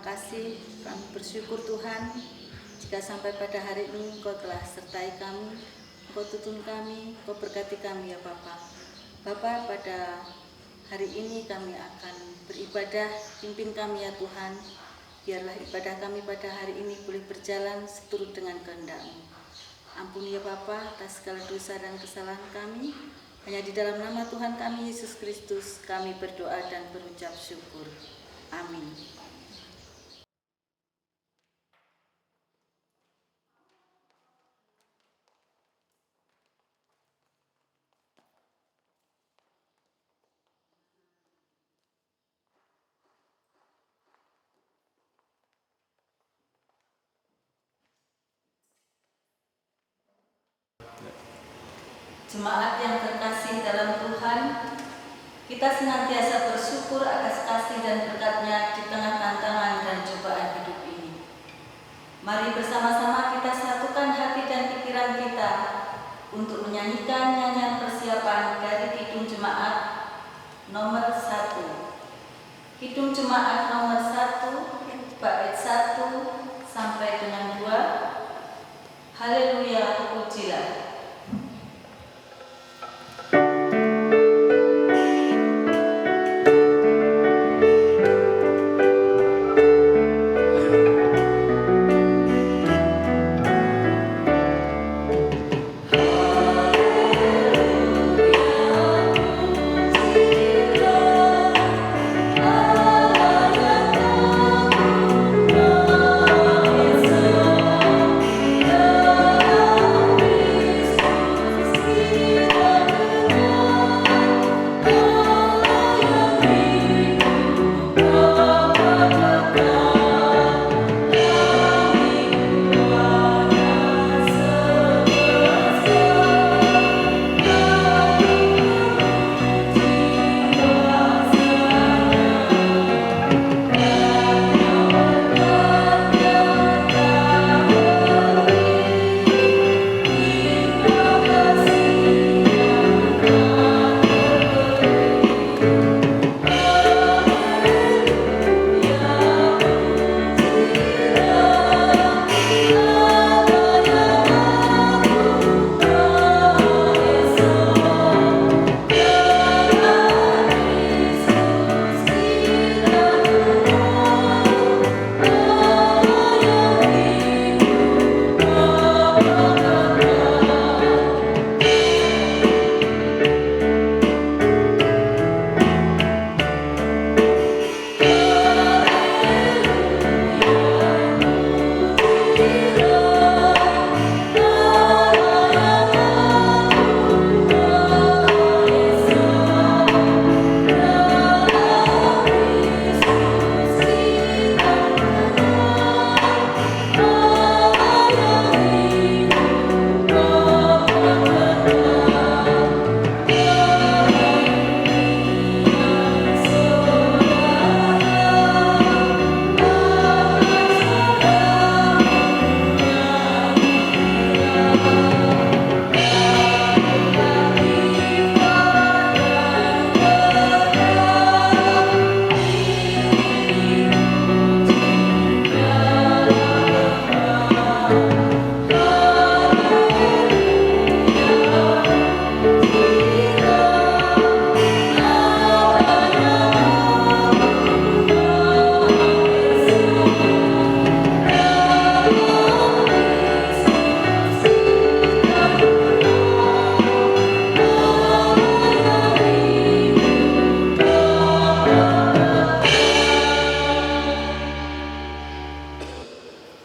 kasih, kami bersyukur Tuhan jika sampai pada hari ini Engkau telah sertai kami, Engkau tuntun kami, Engkau berkati kami ya Bapa. Bapa, pada hari ini kami akan beribadah, pimpin kami ya Tuhan. Biarlah ibadah kami pada hari ini boleh berjalan seturut dengan kehendak-Mu. Ampuni ya Bapa atas segala dosa dan kesalahan kami. Hanya di dalam nama Tuhan kami Yesus Kristus kami berdoa dan berucap syukur. Amin. Jemaat yang terkasih dalam Tuhan, kita senantiasa bersyukur atas kasih dan berkat-Nya di tengah tantangan dan cobaan hidup ini. Mari bersama-sama kita satukan hati dan pikiran kita untuk menyanyikan nyanyian persiapan dari Kidung Jemaat nomor 1. Kidung Jemaat nomor 1, bait 1 sampai dengan 2. Haleluya, pujilah.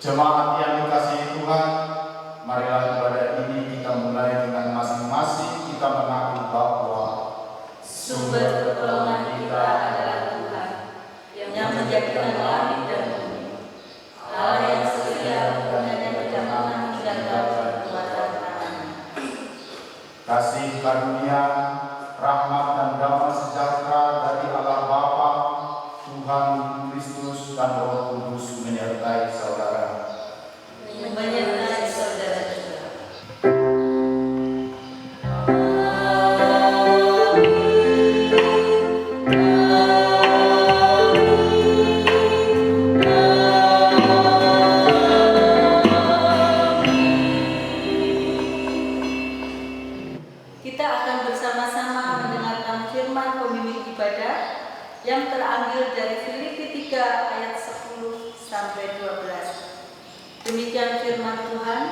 Jemaat yang dikasihi Tuhan, marilah ibadah ini kita mulai dengan masing-masing kita mengaku bahwa Sumber pertolongan kita adalah Tuhan yang menjadikan langit dan bumi, Allah yang setia dan yang berdampingan dan kekuatan tangan-Nya. kasih karunia, rahmat dan damai sejahtera dari Allah Bapa, Tuhan Kristus dan Roh Kudus menyertai saudara. Menyertai saudara juga. Amin. Demikian firman Tuhan.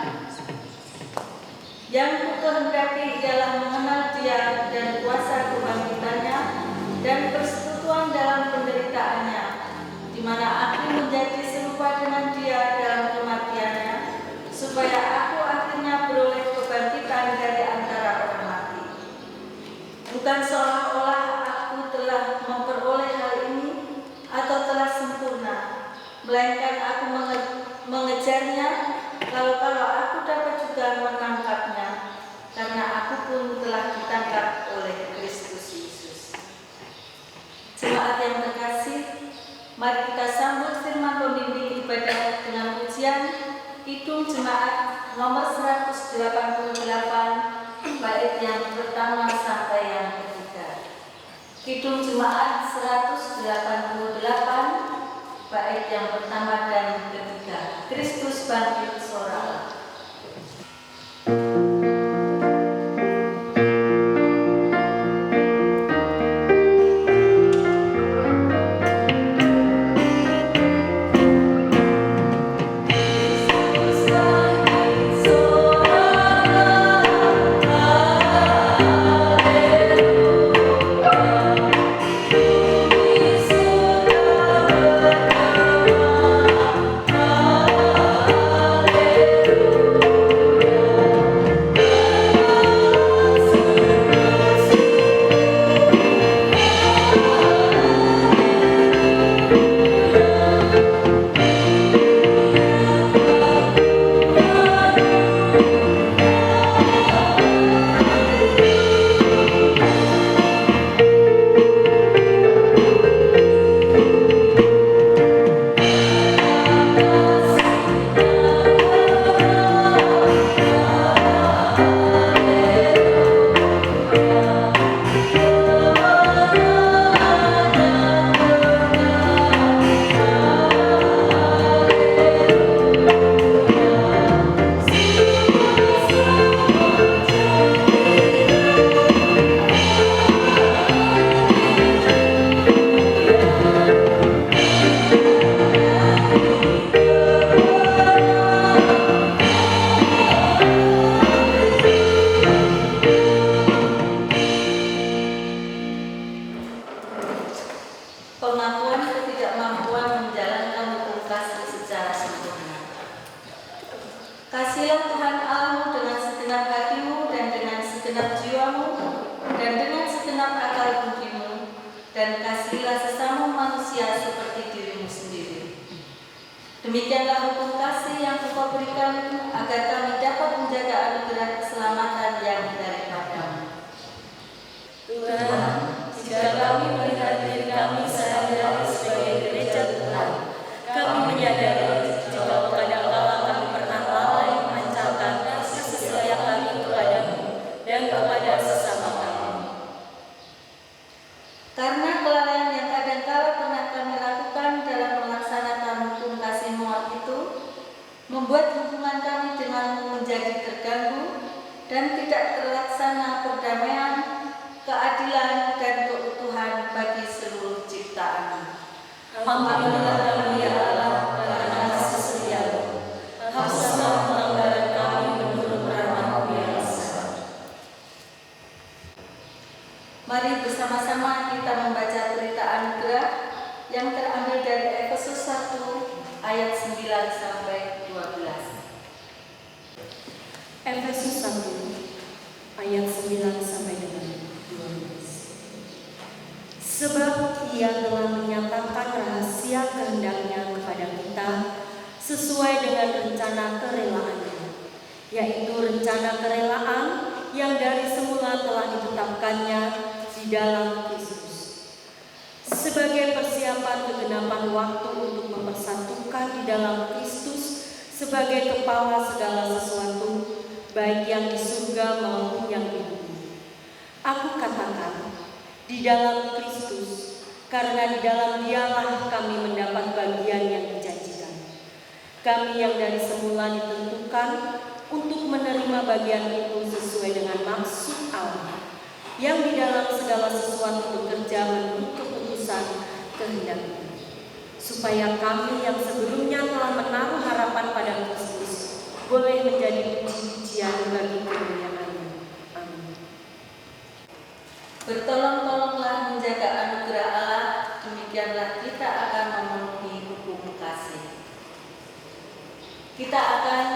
Yang kukehendaki ialah mengenal Dia dan kuasa kebangkitannya dan persekutuan dalam penderitaannya, di mana aku menjadi serupa dengan Dia dalam kematiannya, supaya aku akhirnya beroleh kebangkitan dari antara orang mati. Bukan seolah-olah aku telah memperoleh hal ini atau telah sempurna, melainkan aku mengejarnya kalau aku dapat juga menangkapnya, karena aku pun telah ditangkap oleh Kristus Yesus. Jemaat yang terkasih, mari kita sambut firman pembimbing ibadah dengan pujian Kidung Jemaat nomor 188 bait yang pertama sampai yang ketiga. Kidung Jemaat 188 bait yang pertama dan ketiga. Kristus bangkit sorak. Pengakuan ketidakmampuan menjalankan hukum kasih secara sempurna. Kasihilah Tuhan Allahmu dengan segenap hatimu dan dengan segenap jiwamu dan dengan segenap akal budimu, dan kasihilah sesama manusia seperti dirimu sendiri. Demikianlah hukum kasih yang Engkau berikan agar kami dapat menjaga anugerah keselamatan yang daripadamu. Tuhan, jika kami melihat diri kami sehari-hari sebagai gereja Tuhan, kami menyadari jika kadang-kala kami pernah lalai memancarkan kasih sayang kami kepadamu dan kepada sesama kami. Karena kelalaian yang kadang-kala pernah kami lakukan dalam melaksanakan hukum kasih-Mu itu, membuat hubungan kami denganmu menjadi terganggu dan tidak terlaksana perdamaian, keadilan dan keutuhan bagi seluruh ciptaan. Ampunilah kami ya Allah karena kasih setia-Mu. Hapuslah pelanggaran kami menurut rahmat-Mu yang besar. Mari bersama-sama kita membaca berita anugerah yang terambil dari Efesus 1 ayat 9 sampai 12. Efesus 1 ayat 9 sampai dengan 12. Sebab Ia telah menyatakan rahasia kehendaknya kepada kita sesuai dengan rencana kerelaannya, yaitu rencana kerelaan yang dari semula telah ditetapkannya di dalam Kristus, sebagai persiapan kegenapan waktu untuk mempersatukan di dalam Kristus sebagai kepala segala sesuatu, baik yang di surga maupun yang di bumi. Aku katakan, di dalam Kristus, karena di dalam Dialah kami mendapat bagian yang dijanjikan. Kami yang dari semula ditentukan untuk menerima bagian itu sesuai dengan maksud Allah, yang di dalam segala sesuatu bekerja menurut keputusan kehendak-Nya, supaya kami yang sebelumnya telah menaruh harapan pada Kristus boleh menjadi puji-pujian bagi kemuliaan-Nya. Amin. Bertolong-tolonglah menjaga anugerah Allah, demikianlah kita akan memenuhi hukum kasih. Kita akan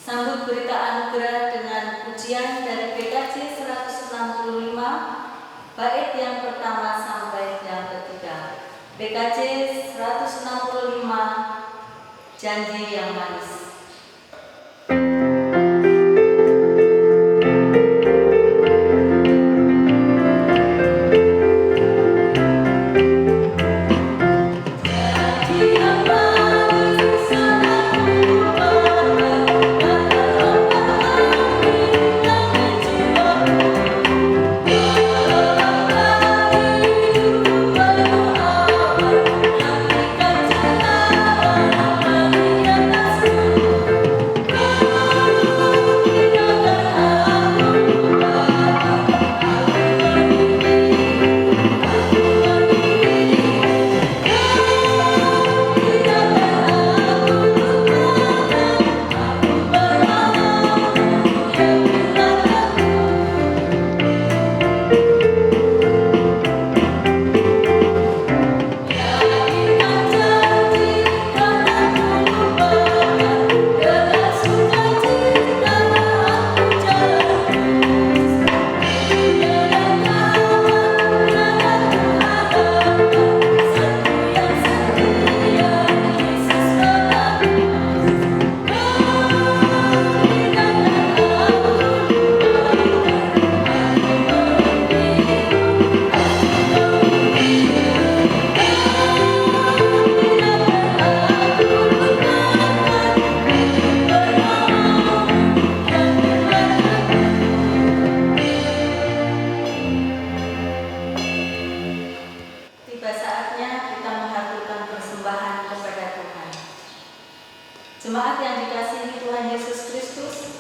sambut berita anugerah dengan pujian dari PKJ 165, bait yang pertama sampai yang ketiga. PKJ 165, janji yang manis. Jemaat yang dikasihi Tuhan Yesus Kristus,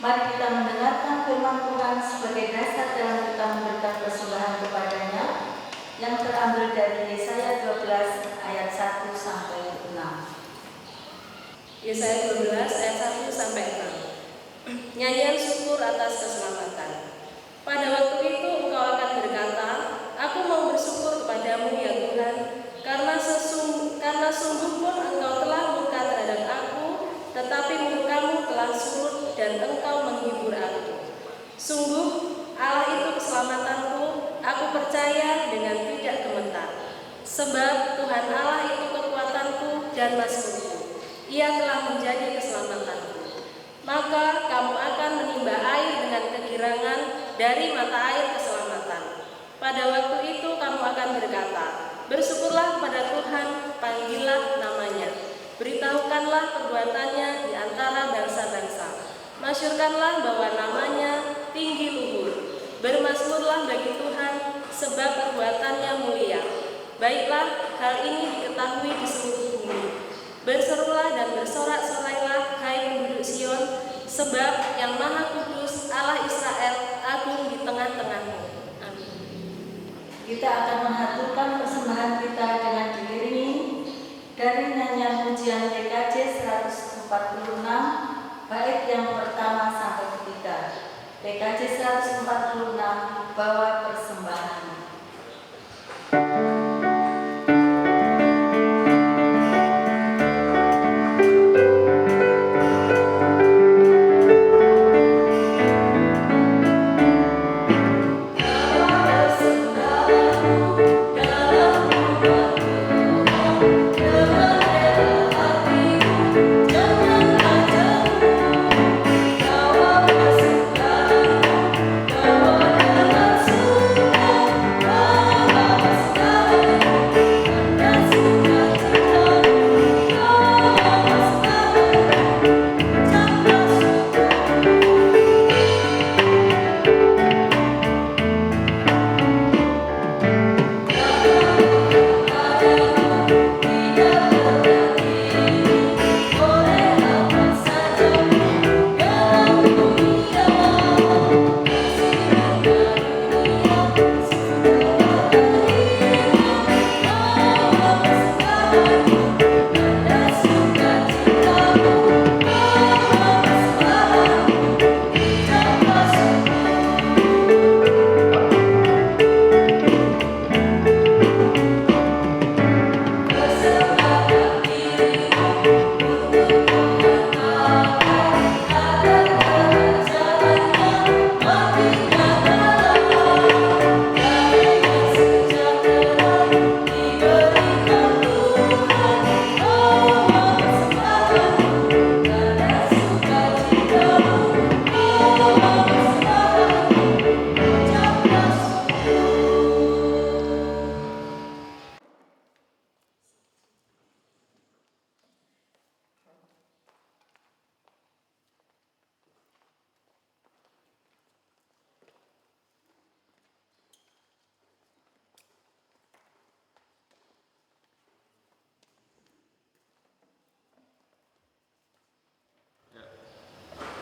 mari kita mendengarkan firman Tuhan sebagai dasar dalam kita memberikan persembahan kepadanya yang terambil dari Yesaya 12 ayat 1 sampai 6. Yesaya 12 ayat 1 sampai 6. Nyanyian syukur atas keselamatan. Pada waktu itu engkau akan berkata, aku mau bersyukur kepadamu ya Tuhan, karena sungguh pun engkau telah murka terhadap aku, tetapi murkamu telah surut dan engkau menghibur aku. Sungguh Allah itu keselamatanku, aku percaya dengan tidak gemetar. Sebab Tuhan Allah itu kekuatanku dan masmurku, Ia telah menjadi keselamatanku. Maka kamu akan menimba air dengan kegirangan dari mata air keselamatan. Pada waktu itu kamu akan berkata, bersyukurlah kepada Tuhan, panggillah namanya, beritahukanlah perbuatannya di antara bangsa-bangsa, masyurkanlah bahwa namanya tinggi luhur, bermasmurlah bagi Tuhan, sebab perbuatannya mulia. Baiklah, hal ini diketahui di seluruh bumi. Berserulah dan bersorak-sorailah, hai penduduk Sion, sebab yang Maha Kudus Allah Israel agung di tengah-tengahmu. Amin. Kita akan mengaturkan persembahan kita dengan diiringi dari nyanyian pujian PKJ 146, bait yang pertama sampai ketiga. PKJ 146, bawa persembahan.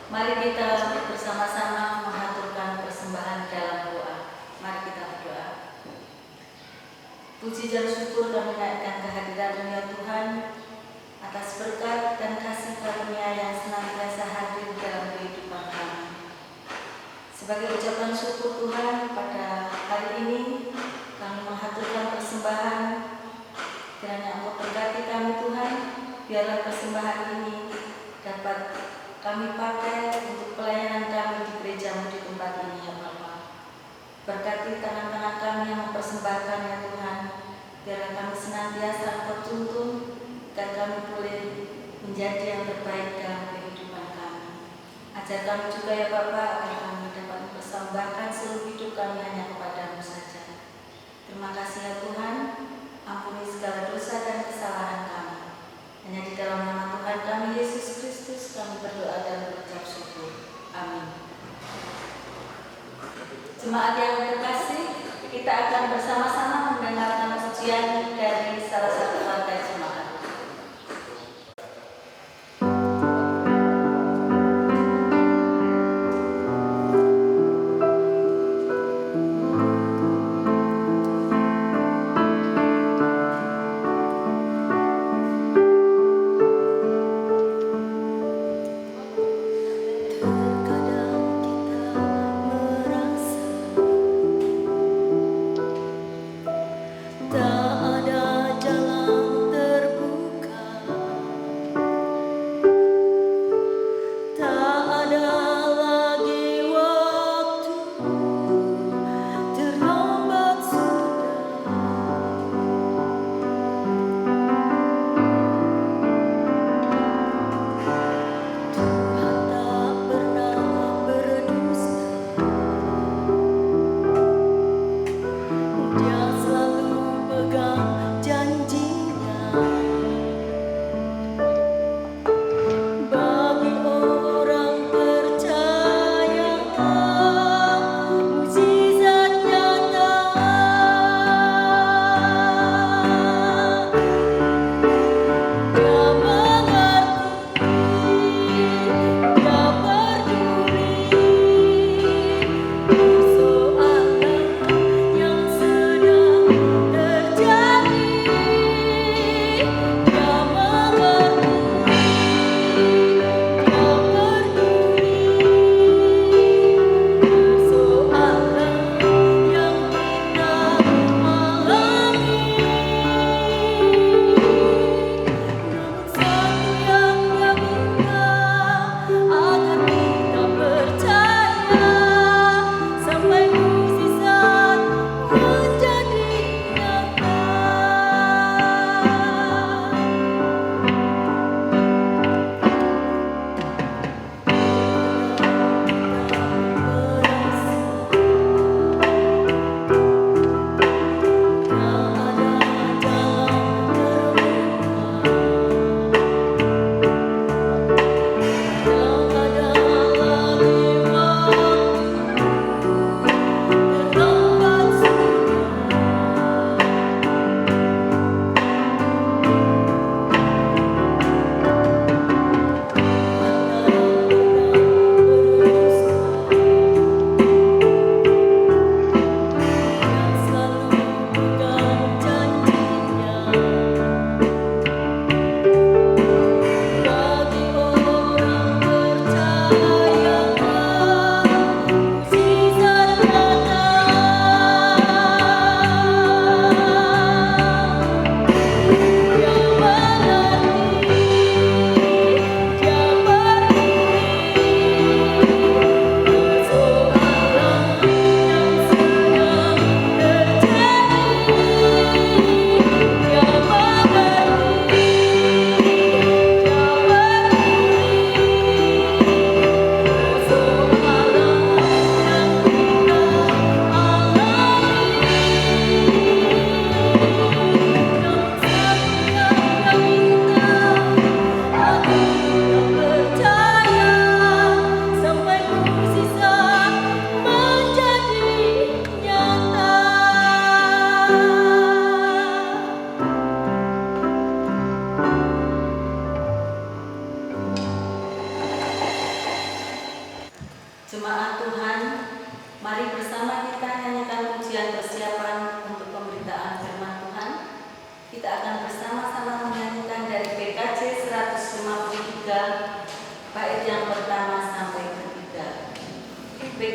Mari kita bersama-sama mengaturkan persembahan dalam doa. Mari kita berdoa. Puji dan syukur kami naikkan kehadiran ya Tuhan atas berkat dan kasih karunia yang senantiasa hadir dalam kehidupan kami. Sebagai ucapan syukur Tuhan, pada hari ini kami mengaturkan persembahan. Kiranya Engkau berkati kami Tuhan, biarlah persembahan ini dapat kami pakai untuk pelayanan kami di gereja-Mu di tempat ini ya Bapa. Berkati tangan-tangan kami yang mempersembahkan ya Tuhan, biarlah kami senantiasa Engkau tuntun, agar kami boleh menjadi yang terbaik dalam kehidupan kami. Ajar kami juga ya Bapa, agar kami dapat mempersembahkan seluruh hidup kami hanya kepada-Mu saja. Terima kasih ya Tuhan, ampuni segala dosa dan kesalahan kami. Hanya di dalam nama Tuhan kami Yesus Kristus kami berdoa dan berucap syukur. Amin. Jemaat yang terkasih, kita akan bersama-sama mendengarkan pujian dari salah satu warga jemaat. Tak ada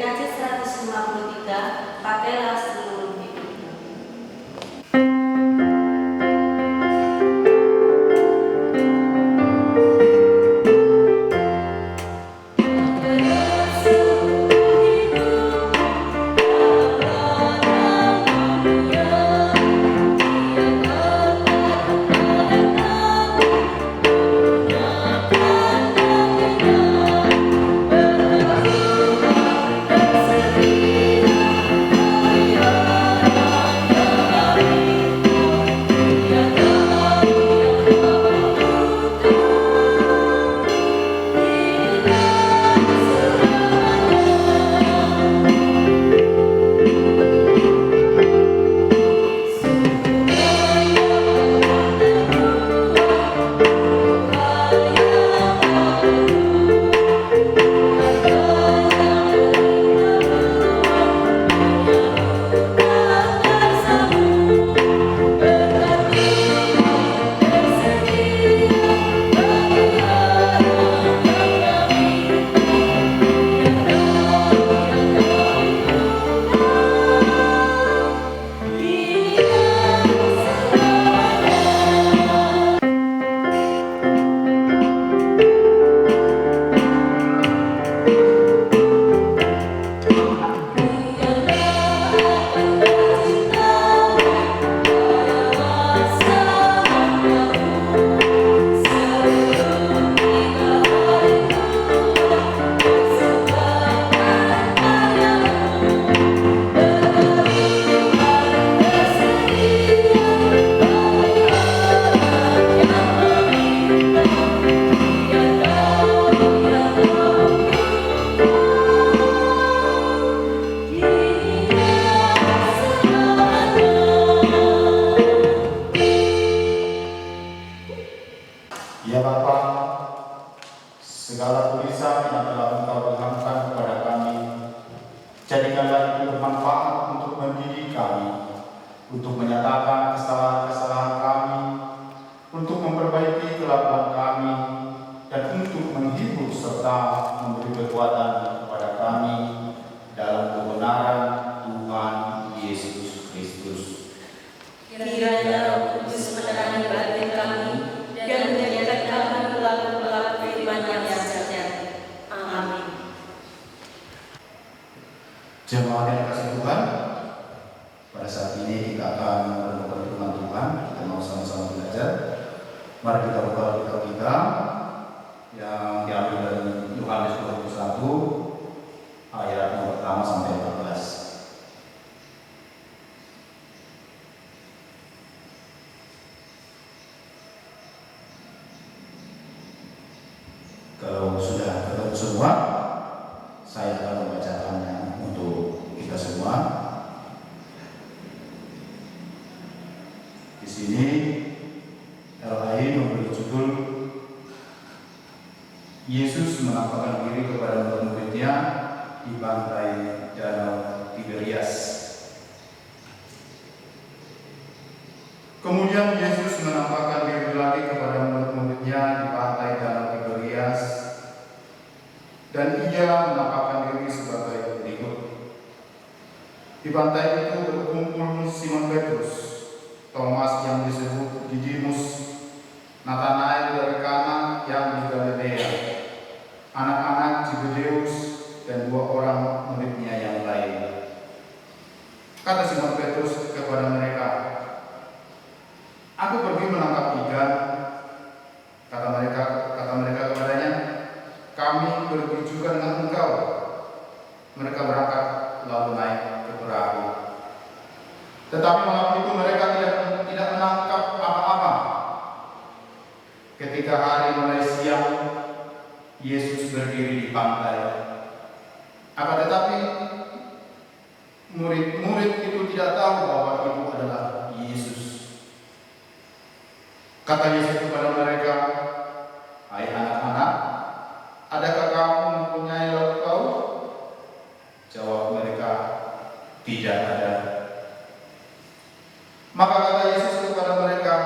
PKJ 153, pakailah seluruh hidupmu. Ya Bapa, segala tulisan yang telah Engkau ilhamkan kepada kami, jadikanlah itu bermanfaat untuk mendidik kami, untuk menyatakan kesalahan-kesalahan kami, untuk memperbaiki kelakuan kami, dan untuk menghibur serta memberi kekuatan kepada kami dalam kebenaran Tuhan Yesus Kristus. Kiranya Roh Kudus menerangi batin kami dan menjadikan kami pelaku-pelaku firman yang sejati. Amin. Jemaat yang dikasihi Tuhan, pada saat ini kita akan merenungkan firman Tuhan. Kita mau sama-sama belajar. Mari kita buka kitab kita yang diambil dari Yohanes 21 ayat yang pertama sampai 14. Kalau sudah ketemu semua, saya akan membacakannya untuk kita semua. Di sini LAI memberi judul Yesus menampakkan diri kepada murid-muridnya di pantai Danau Tiberias. Kemudian Yesus menampakkan diri lagi kepada murid-muridnya di pantai Danau Tiberias, dan ia menampakkan diri sebagai berikut. Di pantai itu berkumpul Simon Petrus, Thomas yang disebut Didimus, Nathanael dari Kana yang di Galilea, anak-anak Zebedeus, dan 2 orang muridnya yang lain. Kata Simon Petrus kepada mereka, "Aku pergi menangkap ikan." Kata mereka kepadanya, "Kami pergi juga dengan engkau." Mereka berangkat lalu naik ke perahu. Tetapi malam itu mereka tidak menangkap apa-apa. Ketika hari mulai siang, Yesus berdiri di pantai. Akan tetapi murid-murid itu tidak tahu bahwa itu adalah Yesus. Kata Yesus kepada mereka, "Hai anak-anak, adakah kamu mempunyai lauk pauk?" Jawab mereka, "Tidak ada." Maka kata Yesus kepada mereka,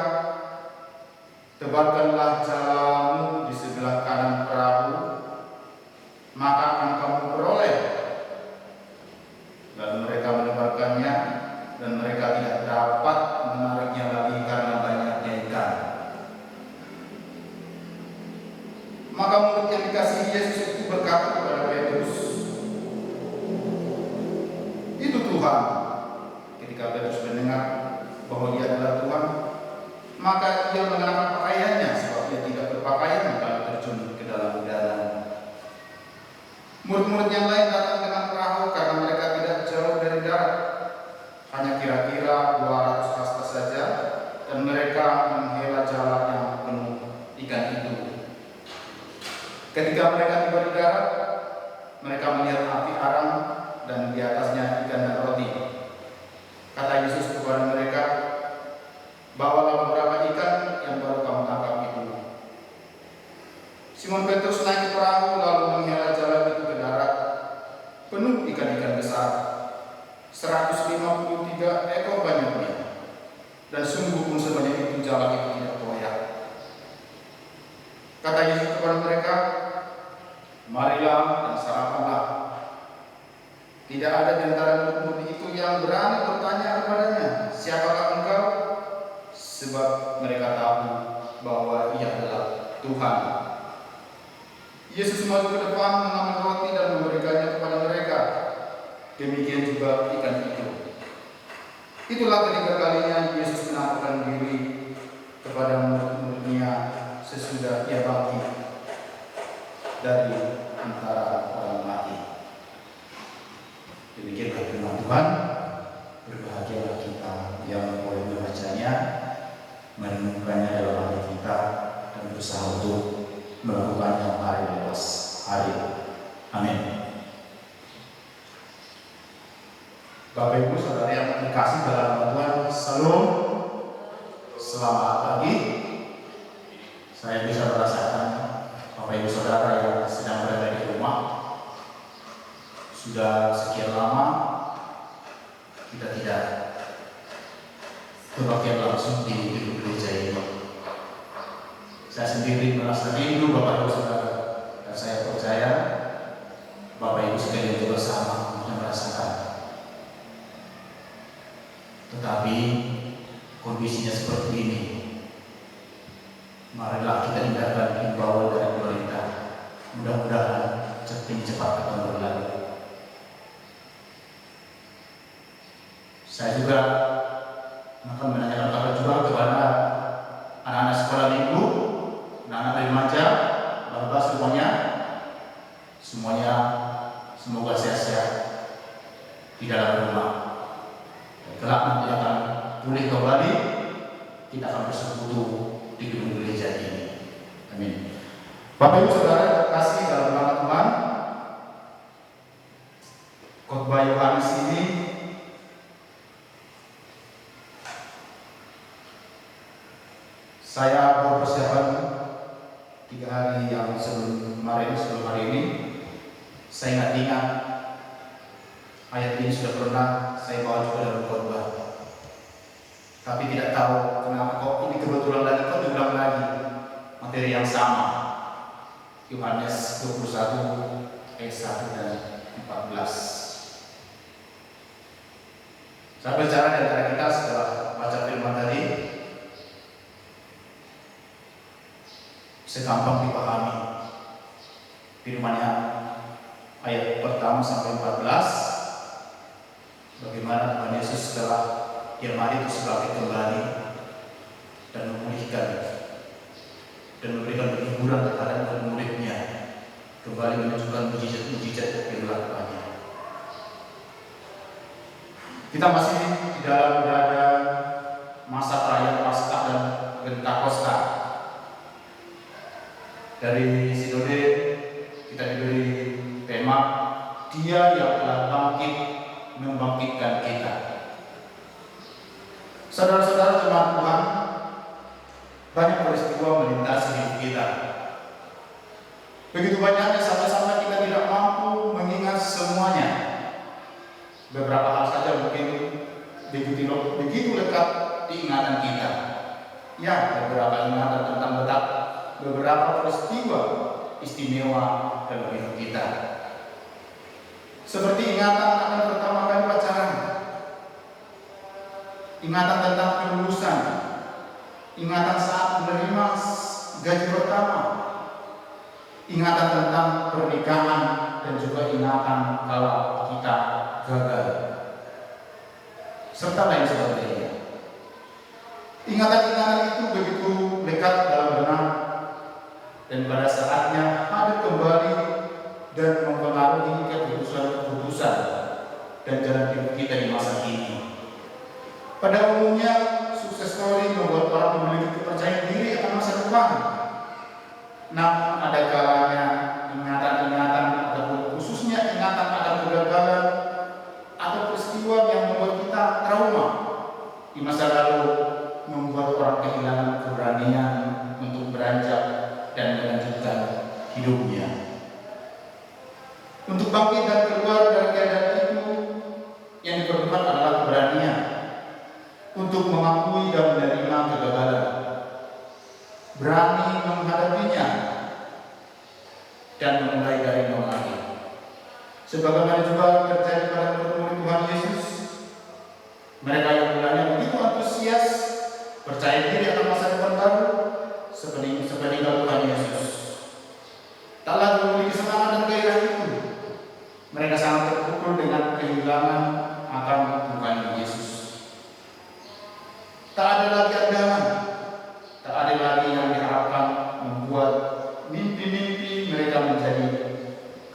"Tebarkanlah jalamu di sebelah kanan perahu, maka akan kamu peroleh." Maka murid yang dikasihi Yesus itu berkata kepada Petrus, "Itu Tuhan." Ketika Petrus mendengar bahwa dia adalah Tuhan, maka ia mengenakan pakaiannya, sebab ia tidak berpakaian lalu terjun ke dalam danau. Murid-murid yang lain datang dengan perahu karena mereka tidak jauh dari darat, hanya kira-kira 200 hasta saja, dan mereka menghela jalan yang penuh ikan itu. Ketika mereka tiba di darat, mereka melihat api arang dan di atasnya ikan dan roti. Kata Yesus kepada mereka, "Bawalah beberapa ikan yang baru kamu tangkap itu." Simon Petrus naik ke perahu lalu menghela jalan itu ke darat, penuh ikan-ikan besar, 153 ekor banyaknya, dan sungguh pun sebanyak itu jalan itu tidak koyak. Kata Yesus kepada mereka, "Marilah dan sarapanlah." Tidak ada di antara murid itu yang berani bertanya kepadanya, "Siapakah engkau?" Sebab mereka tahu bahwa ia adalah Tuhan. Yesus maju ke depan, mengambil roti dan memberikannya kepada mereka. Demikian juga ikan itu. Itulah ketiga kalinya Yesus menampakkan diri kepada murid-muridnya sesudah ia bangkit dari antara orang mati. Demikianlah firman Tuhan. Berbahagialah kita yang boleh membacanya, merenungkannya dalam hati kita, dan berusaha untuk melakukannya hari lepas hari. Amin. Bapak Ibu Saudara yang dikasih dalam nama Tuhan, Salam. Selamat pagi. Saya bisa merasakan Bapak Ibu Saudara yang sedang berada di rumah. Sudah sekian lama kita tidak berbagian langsung di gedung gereja ini. Saya sendiri merasa rindu Bapak Ibu Saudara, dan saya percaya Bapak Ibu sekalian juga sama yang merasakan. Tetapi kondisinya seperti ini. Marilah kita dengarkan himbauan dari pemerintah. Mudah-mudahan cepat akan berlalu. Saya juga akan menanyakan kabar juga kepada anak-anak sekolah minggu, anak-anak remaja, bapak semuanya semoga sehat-sehat di dalam rumah. Kelak nanti akan pulih kembali, kita akan bersekutu di gedung gereja ini. Amin. Bapak Ibu Saudara kasih dalam nama Tuhan, khotbah Yohanes ini saya berpersiapan 3 hari yang sebelum hari ini. Saya ingat ayat ini sudah pernah saya bawa juga dalam khotbah, tapi tidak tahu kenapa kok ini kebetulan lagi kok diulang lagi materi yang sama. Yohanes 21 ayat 1 dan 14. Saya bicara di antara kita setelah baca firman tadi, segampang dipahami firman-Nya ayat pertama sampai 14. Bagaimana Tuhan Yesus setelah Dia mati itu sebagai kembali dan memulihkan dan memberikan hiburan kepada murid-Nya, kembali menunjukkan mujizat-mujizat yang dilakukannya. Kita masih di dalam berada masa perayaan Paskah dan Pentakosta. Dari sinode kita diberi tema Dia yang telah bangkit membangkitkan kita. Saudara-saudara jemaat Tuhan, banyak peristiwa melintasi hidup kita. Begitu banyaknya sampai-sampai kita tidak mampu mengingat semuanya. Beberapa hal saja mungkin begitu lekat di ingatan kita. Ya, beberapa ingatan tentang beberapa peristiwa istimewa dalam hidup kita. Seperti ingatan akan pertama kali pacaran, ingatan tentang kelulusan, ingatan saat menerima gaji pertama, ingatan tentang pernikahan, dan juga ingatan kalau kita gagal, serta lain sebagainya. Ingatan-ingatan itu begitu lekat dalam benak, dan pada saatnya hadir kembali dan mempengaruhi keputusan-keputusan dan jalan hidup kita di masa kini. Pada umumnya, sukses story membuat orang memiliki kepercayaan diri akan masa depan. Namun ada kalanya ingatan-ingatan ataupun khususnya ingatan akan kegagalan atau peristiwa yang membuat kita trauma di masa lalu membuat orang kehilangan keberanian untuk beranjak dan melanjutkan hidupnya. Untuk bangkit dan keluar dari keadaan itu, yang diperlukan adalah keberanian untuk mengakui dan menerima kegagalan, berani menghadapinya, dan memulai dari nol lagi. Sebagaimana juga terjadi pada murid-murid Tuhan Yesus, mereka yang mulanya begitu antusias, percaya diri akan masa depan baru, seperti Tuhan Yesus, tak lagi memiliki semangat dan gairah itu. Mereka sangat terpukul dengan kehilangan akan Tuhan Yesus. Tak ada lagi andalan, tak ada lagi yang diharapkan membuat mimpi-mimpi mereka menjadi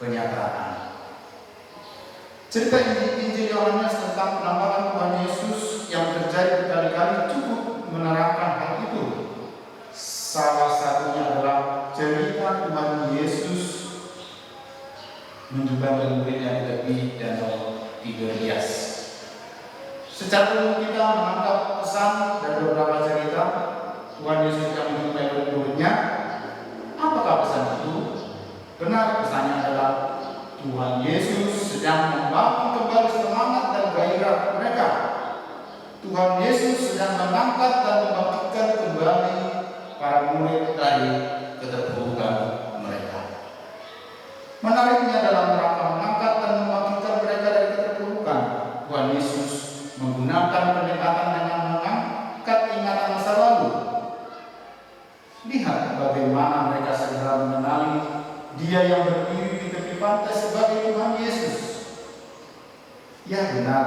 kenyataan. Cerita Injil Yohanes tentang penampakan Tuhan Yesus yang terjadi berkali-kali cukup menerangkan hal itu. Salah satunya adalah cerita Tuhan Yesus menjumpai muridnya di tepi danau Tiberias. Secara umum kita menangkap pesan dari beberapa cerita Tuhan Yesus yang menjumpai muridnya. Apakah pesan itu? Benar, pesannya adalah Tuhan Yesus sedang membangun kembali semangat dan gairah mereka. Tuhan Yesus sedang mengangkat dan membangkitkan kembali para murid dari keterpurukan mereka. Menariknya, dalam rangka mengangkat dan membangkitkan mereka dari keterpurukan, Tuhan Yesus menggunakan pendekatan dengan mengangkat ingatan masa lalu. Lihat bagaimana mereka segera mengenali Dia yang berdiri di tepi pantai sebagai Tuhan Yesus. Ya benar,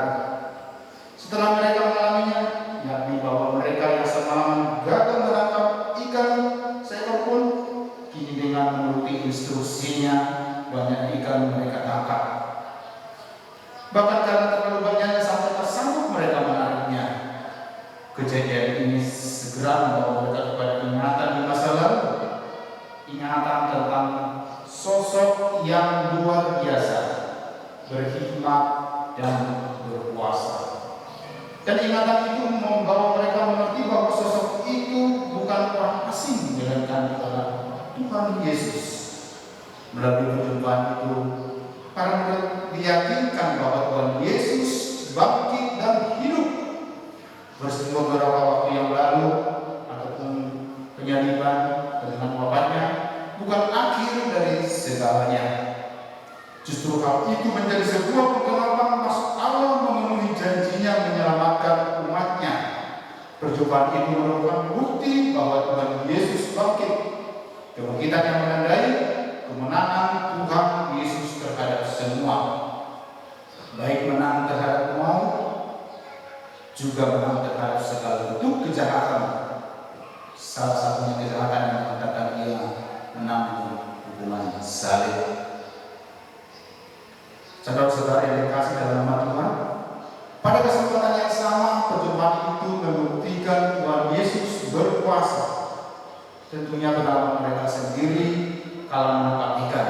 setelah mereka mengalaminya, yakni bahwa mereka yang semalam gagal menangkap ikan seekor pun, kini dengan menuruti instruksinya banyak ikan mereka tangkap. Bahkan karena terlalu banyaknya sampai tersangkut mereka menariknya. Kejadian ini segera membawa mereka kepada ingatan di masa lalu, ingatan tentang sosok yang luar biasa, berhikmat dan berkuasa. Dan ingatan itu membawa mereka mengerti bahwa sosok itu bukan orang asing, melainkan adalah Tuhan Yesus. Melalui perjumpaan itu, para murid diyakinkan bahwa Tuhan Yesus bangkit dan hidup. Peristiwa beberapa waktu yang lalu ataupun penyaliban dengan wafatnya bukan akhir dari segalanya. Justru hal itu menjadi sebuah penggelapan maksud Allah memenuhi janjinya menyelamatkan umatnya. Perjumpaan itu merupakan bukti bahwa Tuhan Yesus bangkit. Kebangkitan yang menandai kemenangan Tuhan Yesus terhadap semua, baik menang terhadap maut, juga menang terhadap segala bentuk kejahatan. Salah satunya kejahatan yang mengatakan Ia menanggung hukuman salib. Saudara-saudara yang dikasih dalam nama Tuhan, pada kesempatan yang sama perjumpaan itu membuktikan Tuhan Yesus berkuasa. Tentunya pengalaman mereka sendiri kalau menangkap ikan.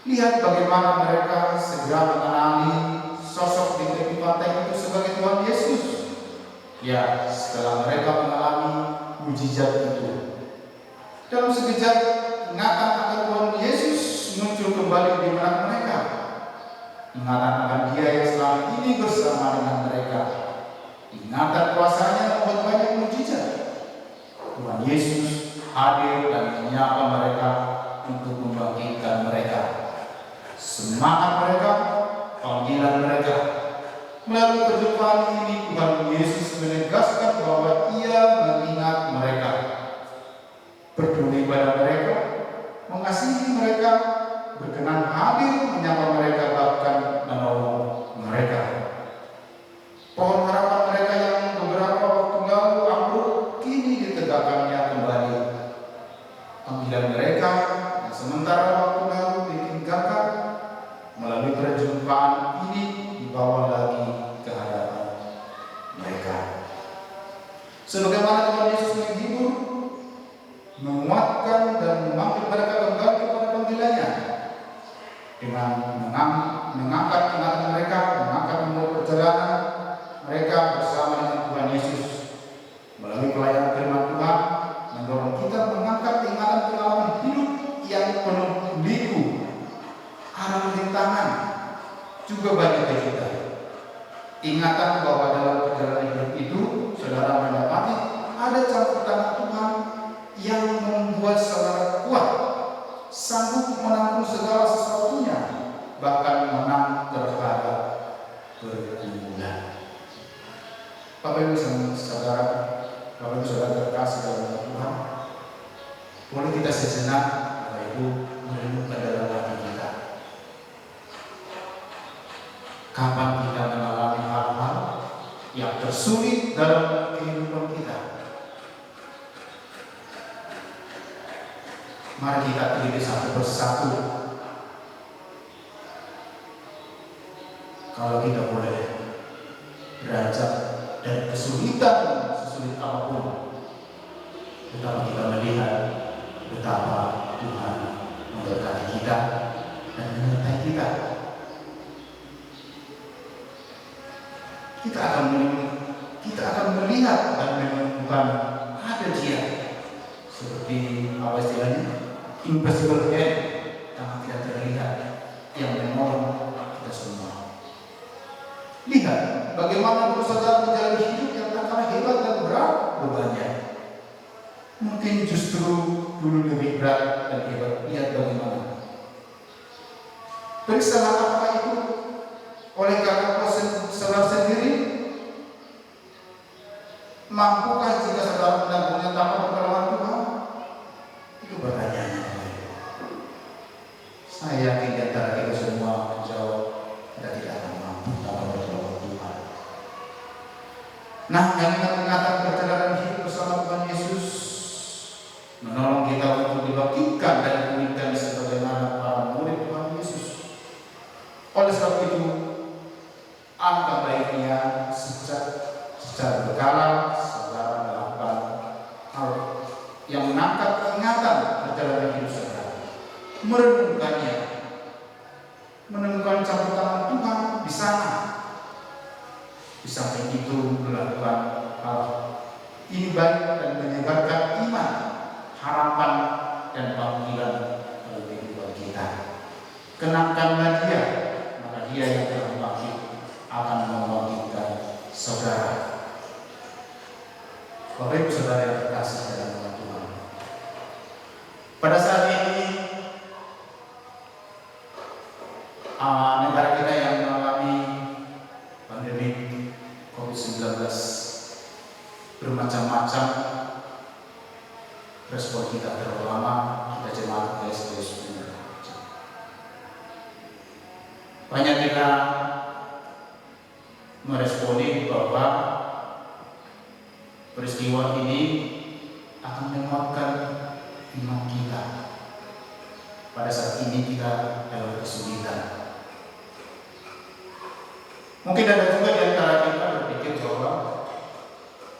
Lihat bagaimana mereka segera mengenali sosok di tepi pantai itu sebagai Tuhan Yesus. Ya, setelah mereka mengalami mujizat itu, dalam sekejap ingatan akan Tuhan Yesus muncul kembali di benak mereka. Ingatan akan Dia yang selama ini bersama dengan mereka. Ingatan kuasanya membuat banyak mujizat. Tuhan Yesus hadir dan menyapa mereka untuk membangkitkan mereka. Semangat mereka, panggilan mereka. Melalui perjumpaan ini Tuhan Yesus menegaskan bahwa Ia mengingat mereka, peduli pada mereka, mengasihi didapatkannya kembali. Panggilan mereka yang sementara waktu lalu ditinggalkan melalui perjumpaan ini dibawa lagi ke hadapan mereka. Sebagaimana Tuhan Yesus menghibur, menguatkan dan memanggil mereka kembali kepada panggilannya dengan mengangkat ingatan mereka, mengangkat umur perjalanan mereka bersama dengan Tuhan Yesus melalui pelayanan firman Tuhan, mendorong kita mengangkat ingatan pengalaman hidup yang penuh liku, arang rintangan, juga bagi kita. Ingatan bahwa dalam perjalanan hidup itu saudara mendapati ada campur tangan Tuhan yang membuat saudara kuat, sanggup menanggung segala sesuatunya, bahkan menang terhadap pergumulan. Bapak Ibu saudara, Bapak Ibu saudara terkasih dalam Tuhan, boleh kita sejenak, Bapak Ibu, merenungkan dalam hati kita. Kapan kita mengalami hal-hal yang tersulit dalam kehidupan kita? Mari kita teliti satu persatu. Kalau kita boleh beranjak dari kesulitan sesulit apapun, betapa kita melihat betapa Tuhan memberkati kita dan menyertai kita. Kita akan melihat dan menemukan ada Dia seperti apa istilahnya, invisible hand, yang tidak terlihat, yang menolong kita semua. Lihat bagaimana saudara menjalani hidup yang tak kalah hebat dan berat bebannya. Mungkin justru dulu lebih berat dan hebat. Lihat bagaimana. Periksalah apakah itu oleh karena saudara sendiri. Mampukah jika saudara menanggungnya tanpa pertolongan Tuhan? Itu pertanyaannya. Saya yakin di antara kita semua menjawab kita tidak akan mampu tanpa pertolongan Tuhan. Nah, yang ingatan perjalanan hidup bersama Tuhan Yesus menolong kita untuk dibangkitkan dari kemuliaan sebagaimana para murid Tuhan Yesus. Oleh sebab itu, angka baiknya secara berkala saudara melakukan hal yang mengangkat ingatan perjalanan hidup saudara, merenungkannya, menemukan campur tangan Tuhan di sana. Di samping itu melakukan hal ini baik dan menyebarkan iman, harapan dan panggilan dalam kehidupan kita. Kenangkanlah Dia, maka Dia yang telah bangkit akan membangkitkan saudara. Bapak Ibu saudara yang terkasih dalam nama Tuhan, pada saat ini negara kita yang mengalami pandemi COVID-19, bermacam-macam respon kita terutama kita jemaat GSD. Banyak kita meresponi bahwa peristiwa ini akan menguatkan iman kita. Pada saat ini kita dalam kesulitan. Mungkin ada juga di antara kita berpikir bahwa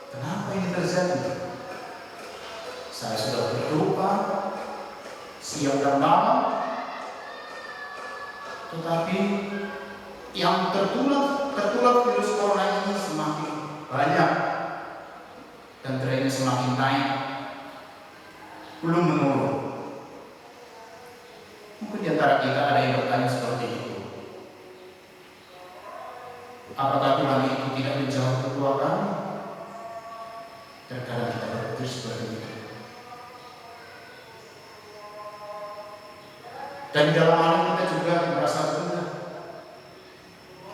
kenapa ini terjadi? Saya sudah berdoa siang dan malam, tetapi yang tertular virus corona ini semakin banyak dan trennya semakin naik, belum menurun. Mungkin di antara kita ada yang bertanya seperti itu. Apakah Tuhan itu tidak menjawab doa kami? Terkadang kita berpikir seperti itu. Dan di dalam hal ini kita juga merasa benar.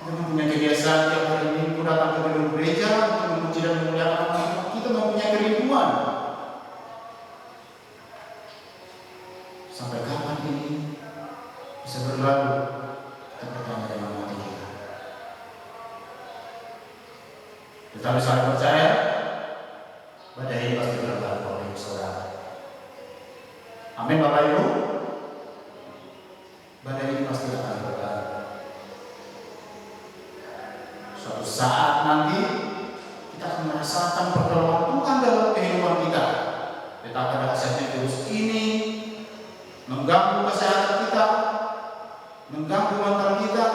Kita mempunyai kebiasaan tiap hari Minggu datang ke gedung gereja untuk memuji dan memuliakan Tuhan. Kita mempunyai kerinduan. Sampai kapan ini bisa berlalu? Kita bertanya dalam hati kita. Tetapi saya percaya badai ini pasti berlalu. badai itu, badai ini pasti akan berlalu. Suatu saat nanti kita akan merasakan pertolongan Tuhan dalam kehidupan kita. Betapa dahsyatnya virus ini mengganggu kesehatan kita, mengganggu mental kita,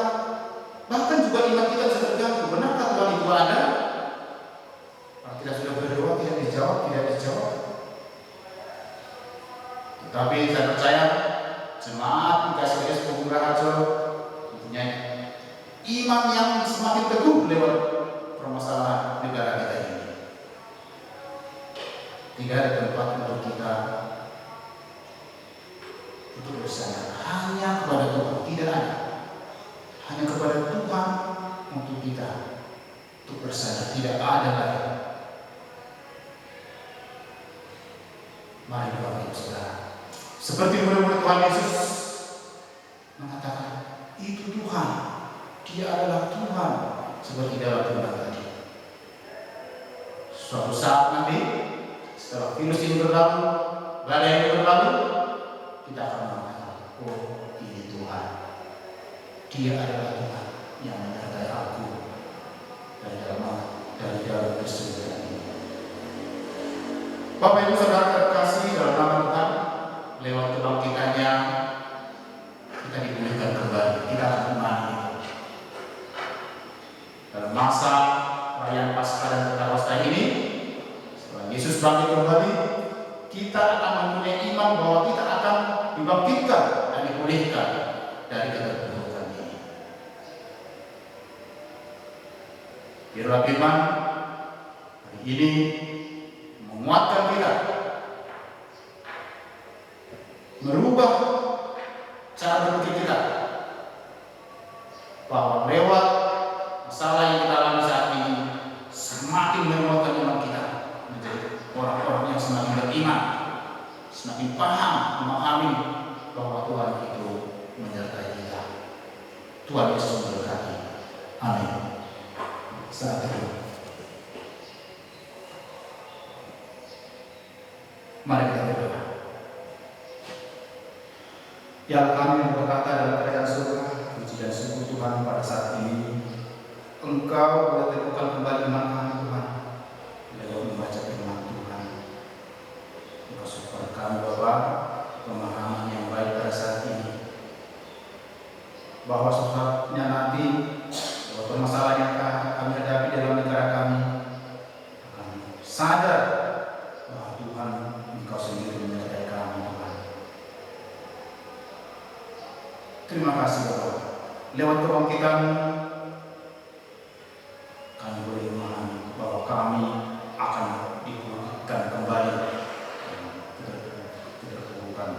bahkan juga iman kita bisa terganggu. Benarkah Tuhan itu ada? Kalau kita sudah berdoa tidak dijawab. Tetapi saya percaya jemaat GKSDS Punggung Raharjo mempunyai iman yang semakin teguh lewat permasalahan negara kita ini. Tidak ada tempat untuk kita untuk bersandar hanya kepada Tuhan, tidak ada. Hanya kepada Tuhan untuk kita untuk bersandar, tidak ada lagi. Mari Bapak Ibu Saudara, seperti murid-murid Tuhan Yesus mengatakan, itu Tuhan, Dia adalah Tuhan, seperti dalam firman tadi. Suatu saat nanti, setelah virus ini berlalu, badai ini berlalu, kita akan mengatakan, oh ini Tuhan, Dia adalah Tuhan yang menyertai aku dari dalam kesulitan ini. Bapak Ibu Saudara terkasih dalam nama Tuhan, lewat kebangkitannya kita dipulihkan kembali. Kita akan imani dalam masa perayaan Paskah dan Pentakosta ini, setelah Yesus bangkit kembali, kita akan mempunyai iman bahwa kita akan dibangkitkan dan dipulihkan dari keterpurukan ini. Biarlah firman hari ini menguatkan kita, merubah cara berpikir kita, bahwa lewat masalah yang kita alami saat ini semakin menguatkan iman kita menjadi orang-orang yang semakin beriman, semakin paham, memahami bahwa Tuhan itu menyertai kita. Tuhan Yesus memberkati. Amin. Saat itu, mari kita berdoa. Ya kami yang berkata dalam kerajaan surga, puji dan syukur Tuhan pada saat ini Engkau boleh teguhkan kembali iman kami Tuhan lewat membaca firman Tuhan. Engkau support kami Bapa pemahaman yang baik pada saat ini, bahwa sesuatunya nanti bahwa permasalahan yang kami hadapi dalam negara kami akan sadar bahwa Tuhan Engkau sendiri menyertai kami Tuhan. Terima kasih Bapak. Lewat kebangkitan kami boleh memahami bahwa kami akan dipulihkan kembali keterpurukan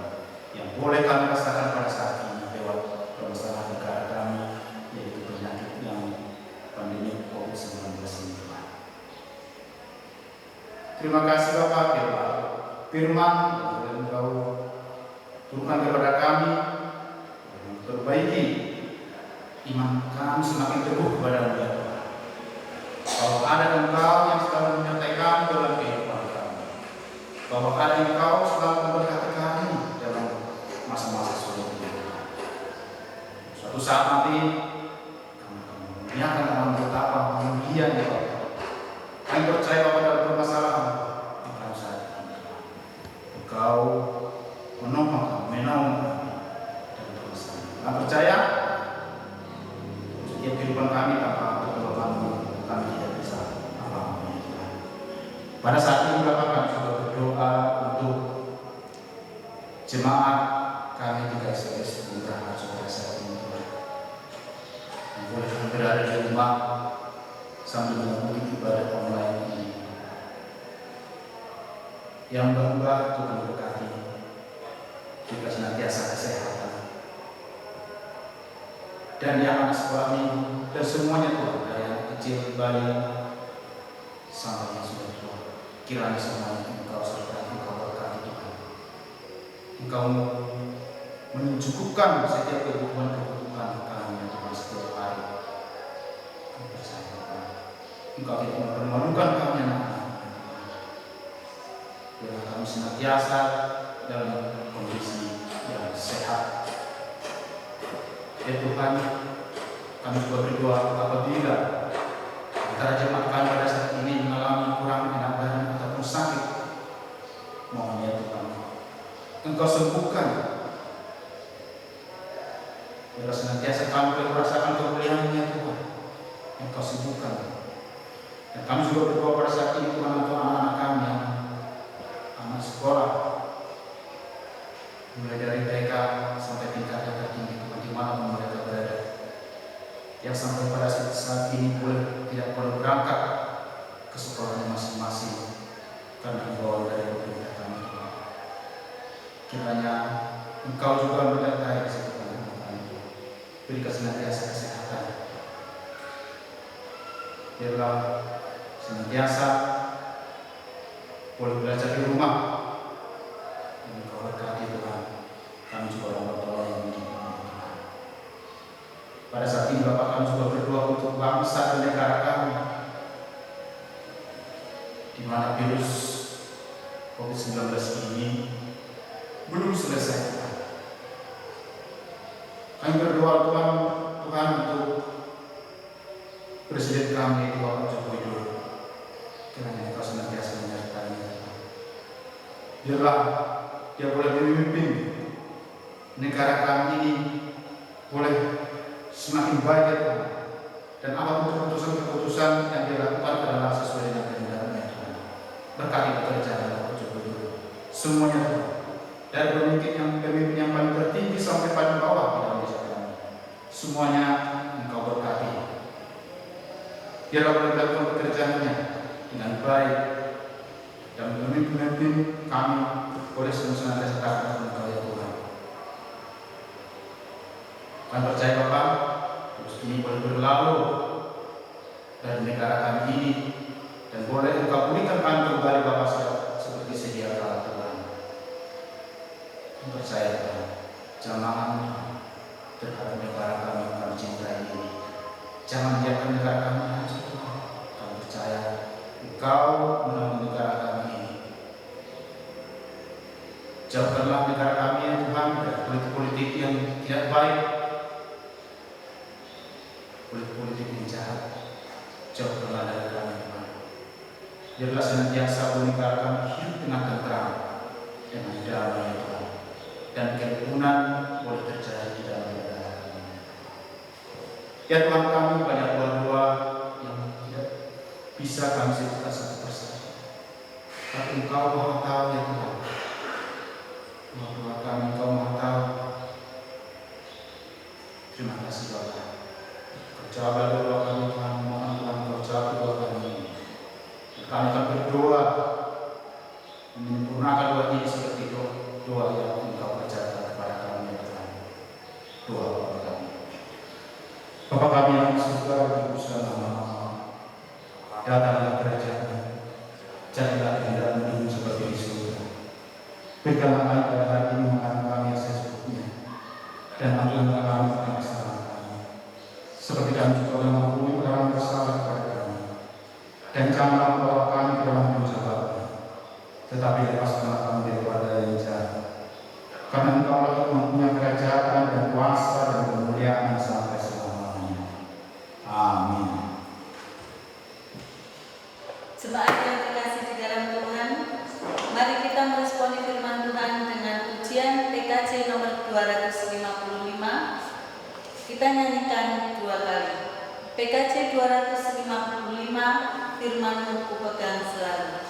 yang boleh kami rasakan pada saat ini lewat permasalahan negara kami, yaitu penyakit yang pandemi COVID-19 ini Tuhan. Terima kasih Bapak, biarlah firman yang boleh Engkau turunkan kepada kami, perbaiki iman kami semakin teguh kepada-Mu ya Tuhan. Bahwa ada Engkau yang selalu menyertai kami dalam kehidupan kami, bahwa ada Engkau selalu memberkati kami dalam masa-masa sulit ini. Suatu saat nanti kami akan memuliakan dalam betapa kemuliaan ya Bapak. Kami percaya Bapak dalam permasalahan Engkau saat ini. Engkau menolong kami dalam permasalahan. Kami percaya setiap kehidupan kami tanpa pertolongan-Mu kami tidak bisa apa-apa ya Tuhan. Pada saat ini Bapak kami sudah berdoa untuk jemaat kami di GKSDS Punggung Raharjo pada saat ini Tuhan. Yang boleh kami berada di rumah sambil mengikuti ibadah online ini. Yang Mbak Tuhan berkati, juga senantiasa kesehatan. Dan yang anak sekolah minggu dan semuanya Tuhan, dari yang kecil, bayi sampai yang sudah tua, kiranya semuanya Engkau sertai, Engkau berkati Tuhan. Engkau mencukupkan setiap kebutuhan kami ya Tuhan setiap hari. Kami percaya Tuhan, Engkau tidak mempermalukan kami anak-anak. Biarlah kami senantiasa dalam kondisi yang sehat. Ya Tuhan, kami juga berdoa apabila antara jemaat kami pada saat ini mengalami kurang enak badan ataupun sakit, mohon ya Tuhan, Engkau sembuhkan. Biarlah senantiasa kami boleh merasakan kemuliaan-Nya Tuhan, Engkau sembuhkan. Dan kami juga berdoa pada saat ini Tuhan untuk anak-anak kami yang anak sekolah, mulai dari TK sampai tingkat yang tertinggi Tuhan, di mana mereka berada, yang sampai pada saat ini tidak boleh berangkat ke sekolahnya masing-masing karena himbauan dari pemerintah kami Tuhan. Kiranya Engkau juga menyertai kesehatan kami, berikan senantiasa kesehatan. Biarlah senantiasa boleh belajar di rumah, dan Engkau berkati Tuhan. Kami juga orang tua yang mendidik Tuhan. Pada saat ini Bapak, kami juga berdoa untuk bangsa dan negara kami, di mana virus COVID-19 ini belum selesai. Kami berdoa Tuhan untuk Presiden kami Bapak Joko Widodo, kiranya Engkau senantiasa menyertai. Biarlah Dia boleh memimpin negara kami ini boleh semakin baik ya Tuhan, dan apapun keputusan-keputusan yang Dia lakukan adalah sesuai dengan kehendak-Nya Tuhan. Berkati pekerjaan Bapak Joko Widodo semuanya Tuhan, dari pemimpin yang paling tertinggi sampai paling bawah di dalam desa kami, semuanya Engkau berkati. Biarlah boleh melakukan pekerjaannya dengan baik, dan pemimpin kami boleh senantiasa taat Engkau ya Tuhan. Kami percaya Bapak, terus ini boleh berlalu dari negara kami ini, dan boleh Engkau pulihkan kami kembali Bapak seperti sedia kala Tuhan. Kami percaya Tuhan, jangan terhadap negara kami yang kami cintai ini. Jangan biarkan negara kami hancur Tuhan. Kami percaya Engkau menolong negara kami ini. Jauhkanlah negara kami ya Tuhan dari politik-politik yang tidak baik, politik-politik yang jahat. Jauhkanlah dari kami Tuhan. Biarlah senantiasa negara kami hidup dengan tentram, dengan damai ya Tuhan, dan kerukunan boleh terjadi di dalam negara kami. Ya Tuhan, kami banyak doa-doa yang tidak bisa kami sebutkan satu persatu, tapi Engkau Maha tahu ya Tuhan. Doa kami Engkau Maha tahu. Terima kasih Bapak. Kau jawab doa kami Tuhan, mohon Tuhan Kau jawab doa kami. Kami akan berdoa menyempurnakan doa ini seperti doa yang Engkau ajarkan kepada kami ya Tuhan. Doa Bapak kami. Bapa kami yang di surga, dikuduskan nama-Mu, datanglah kerajaan-Mu, jadilah kehendak-Mu di bumi seperti di surga. Berikanlah kami pada hari ini makanan kami yang secukupnya, dan ampunilah kami akan kesalahan kami, seperti kami juga mengampuni orang yang bersalah kepada kami. Dan janganlah membawa kami ke dalam pencobaan, tetapi lepaskanlah kami daripada yang jahat. Karena Engkau lah yang mempunyai kerajaan dan kuasa dan kemuliaan sampai selamanya. Amin. Jemaat yang terkasih di dalam Tuhan, mari kita meresponi firman Tuhan dengan pujian PKJ nomor 255. Kita nyanyikan 2 kali. PKJ 255, firman-Mu kupegang selalu.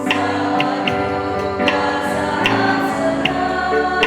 Saat duka, saat senang,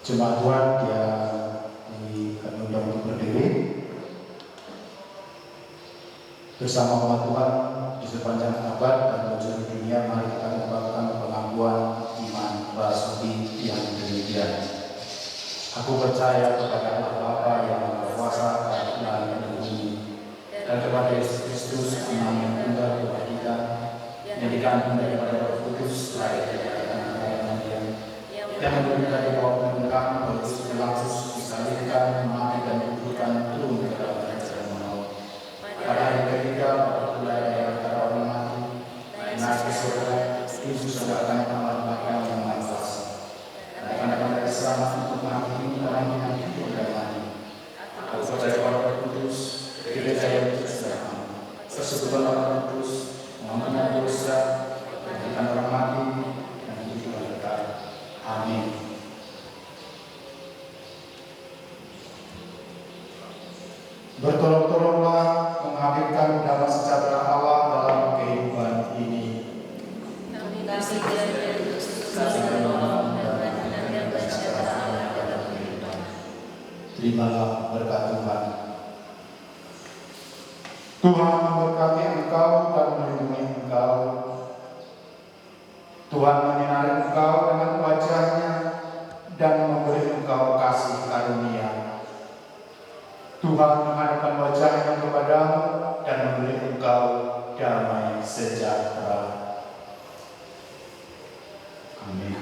Jemaat Tuhan yang diundang untuk berdiri bersama umat Tuhan di sepanjang abad dan penjuru dunia. Mari kita kembangkan pengakuan iman Basuki yang demikian. Aku percaya kepada Allah Bapa yang Maha Kuasa, Tuhan yang bumi, dan kepada Yesus Kristus, Anak yang tunggal Tuhan kita, yang dikandung daripada Roh Kudus, lahir dari Maria, yang menderita di bawah pemerintahan Pontius Pilatus, disalibkan, mati dan dikuburkan, turun ke dalam kerajaan maut. Pada hari ketiga, pada bulan yang antara orang mati, naik ke surga, Yesus sedangkan Allah Bapa yang Maha Kuasa. Dan akan dari sana untuk menghakimi orang yang hidup dan mati. Aku percaya pada Roh Kudus, gereja yang bersama, persekutuan orang kudus, mengampuni dosa, memberikan orang mati, dan hidup yang kekal. Amin. Bertolong-tolonglah menghadirkan damai sejahtera Allah dalam kehidupan ini. Kami kasih kiranya Kristus menolong dan menandakan kesejahteraan dalam kehidupan. Terimalah berkat Tuhan. Tuhan memberkati engkau dan melindungi engkau. Tuhan menyinari engkau dengan wajah-Nya dan memberi engkau kasih karunia. Tuhan menghadapkan wajah-Nya kepadamu dan memberi engkau damai sejahtera. Amin.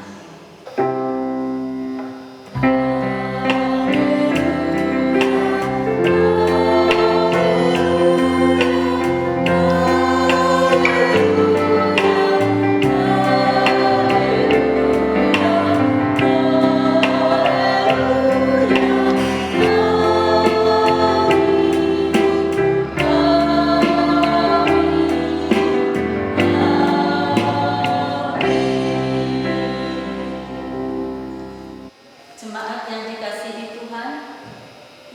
Jemaat yang dikasihi Tuhan,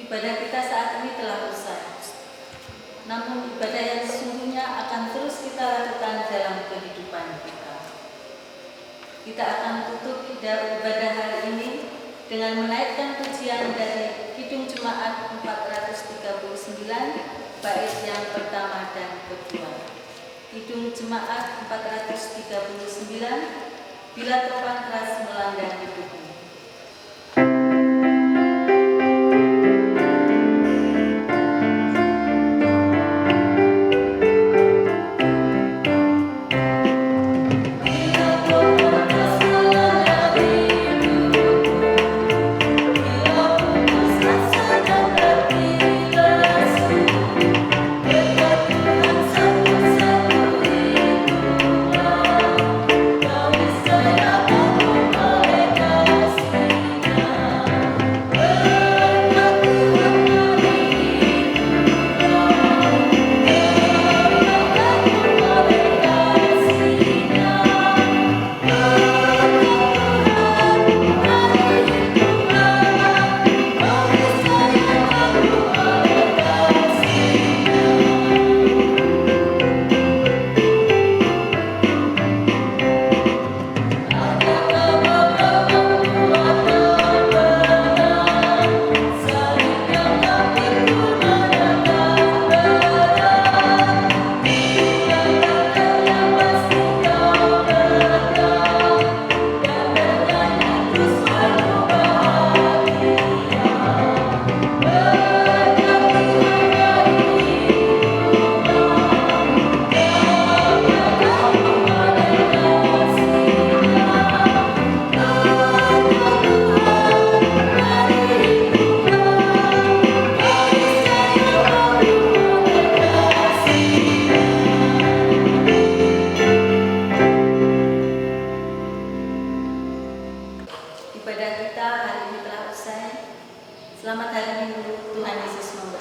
ibadah kita saat ini telah usai. Namun ibadah yang sesungguhnya akan terus kita lakukan dalam kehidupan kita. Kita akan tutup ibadah hari ini dengan menaikkan pujian dari Kidung Jemaat 439 bait yang pertama dan kedua. Kidung Jemaat 439, Bila Topan Keras Melanda Hidupku. Ibadah kita hari ini telah usai. Selamat hari Minggu, Tuhan Yesus memberkati.